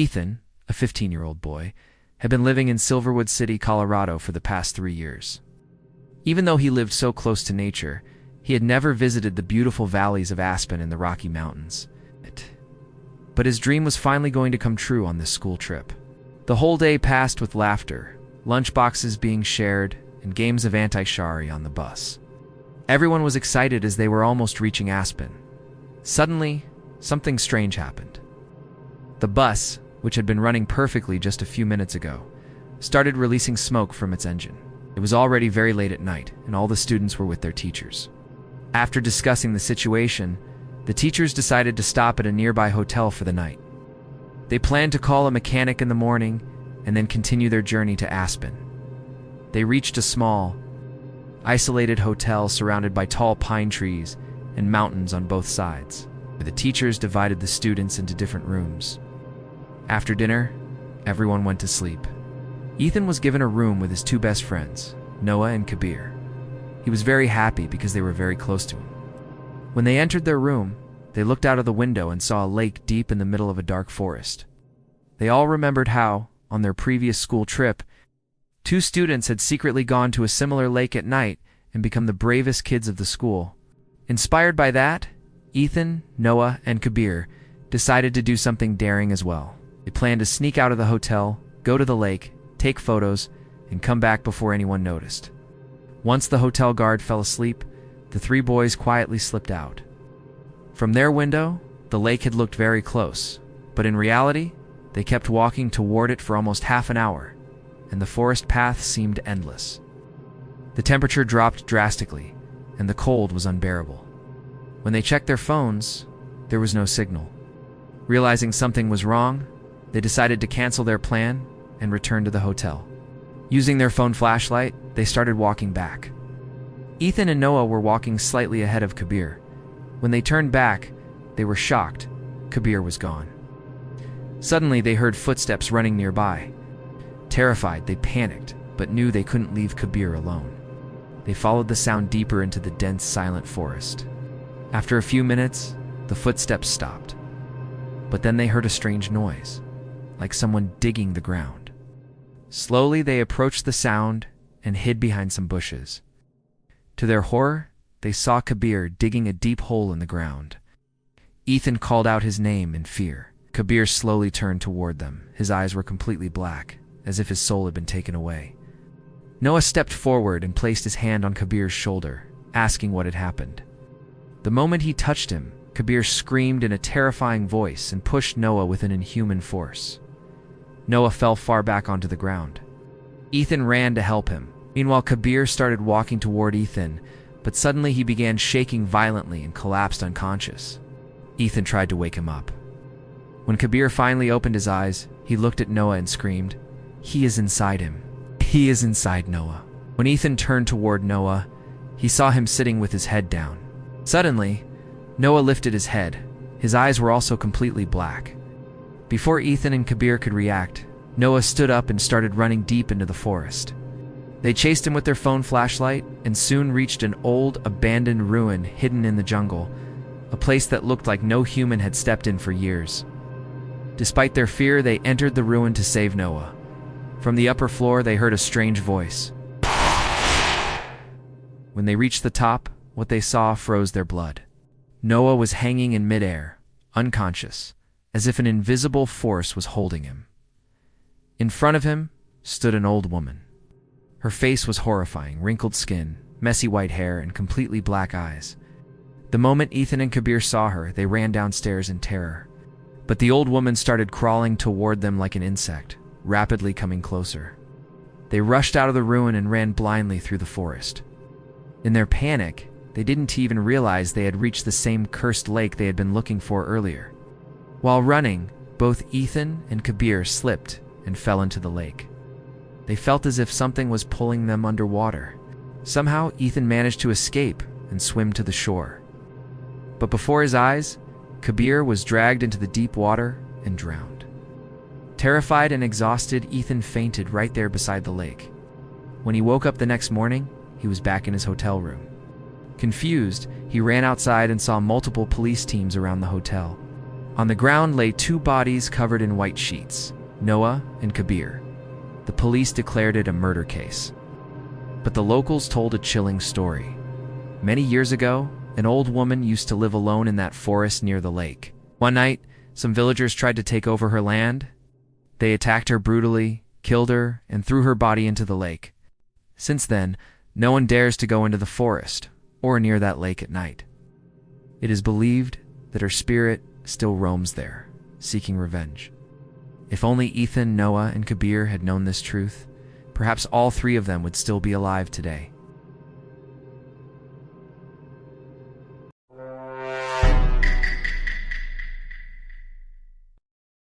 Ethan, a 15-year-old boy, had been living in Silverwood City, Colorado for the past 3 years. Even though he lived so close to nature, he had never visited the beautiful valleys of Aspen in the Rocky Mountains. But his dream was finally going to come true on this school trip. The whole day passed with laughter, lunchboxes being shared, and games of anti-shari on the bus. Everyone was excited as they were almost reaching Aspen. Suddenly, something strange happened. The bus, which had been running perfectly just a few minutes ago, started releasing smoke from its engine. It was already very late at night, and all the students were with their teachers. After discussing the situation, the teachers decided to stop at a nearby hotel for the night. They planned to call a mechanic in the morning and then continue their journey to Aspen. They reached a small, isolated hotel surrounded by tall pine trees and mountains on both sides, where the teachers divided the students into different rooms. After dinner, everyone went to sleep. Ethan was given a room with his 2 best friends, Noah and Kabir. He was very happy because they were very close to him. When they entered their room, they looked out of the window and saw a lake deep in the middle of a dark forest. They all remembered how, on their previous school trip, 2 students had secretly gone to a similar lake at night and become the bravest kids of the school. Inspired by that, Ethan, Noah, and Kabir decided to do something daring as well. They planned to sneak out of the hotel, go to the lake, take photos, and come back before anyone noticed. Once the hotel guard fell asleep, the 3 boys quietly slipped out. From their window, the lake had looked very close, but in reality, they kept walking toward it for almost half an hour, and the forest path seemed endless. The temperature dropped drastically, and the cold was unbearable. When they checked their phones, there was no signal. Realizing something was wrong, they decided to cancel their plan and return to the hotel. Using their phone flashlight, they started walking back. Ethan and Noah were walking slightly ahead of Kabir. When they turned back, they were shocked. Kabir was gone. Suddenly, they heard footsteps running nearby. Terrified, they panicked, but knew they couldn't leave Kabir alone. They followed the sound deeper into the dense, silent forest. After a few minutes, the footsteps stopped. But then they heard a strange noise, like someone digging the ground. Slowly, they approached the sound and hid behind some bushes. To their horror, they saw Kabir digging a deep hole in the ground. Ethan called out his name in fear. Kabir slowly turned toward them. His eyes were completely black, as if his soul had been taken away. Noah stepped forward and placed his hand on Kabir's shoulder, asking what had happened. The moment he touched him, Kabir screamed in a terrifying voice and pushed Noah with an inhuman force. Noah fell far back onto the ground. Ethan ran to help him. Meanwhile, Kabir started walking toward Ethan, but suddenly he began shaking violently and collapsed unconscious. Ethan tried to wake him up. When Kabir finally opened his eyes, he looked at Noah and screamed, "He is inside him. He is inside Noah." When Ethan turned toward Noah, he saw him sitting with his head down. Suddenly, Noah lifted his head. His eyes were also completely black. Before Ethan and Kabir could react, Noah stood up and started running deep into the forest. They chased him with their phone flashlight and soon reached an old, abandoned ruin hidden in the jungle, a place that looked like no human had stepped in for years. Despite their fear, they entered the ruin to save Noah. From the upper floor, they heard a strange voice. When they reached the top, what they saw froze their blood. Noah was hanging in midair, unconscious, as if an invisible force was holding him. In front of him stood an old woman. Her face was horrifying, wrinkled skin, messy white hair, and completely black eyes. The moment Ethan and Kabir saw her, they ran downstairs in terror. But the old woman started crawling toward them like an insect, rapidly coming closer. They rushed out of the ruin and ran blindly through the forest. In their panic, they didn't even realize they had reached the same cursed lake they had been looking for earlier. While running, both Ethan and Kabir slipped and fell into the lake. They felt as if something was pulling them underwater. Somehow, Ethan managed to escape and swim to the shore. But before his eyes, Kabir was dragged into the deep water and drowned. Terrified and exhausted, Ethan fainted right there beside the lake. When he woke up the next morning, he was back in his hotel room. Confused, he ran outside and saw multiple police teams around the hotel. On the ground lay two bodies covered in white sheets, Noah and Kabir. The police declared it a murder case. But the locals told a chilling story. Many years ago, an old woman used to live alone in that forest near the lake. One night, some villagers tried to take over her land. They attacked her brutally, killed her, and threw her body into the lake. Since then, no one dares to go into the forest or near that lake at night. It is believed that her spirit still roams there, seeking revenge. If only Ethan, Noah, and Kabir had known this truth, perhaps all three of them would still be alive today.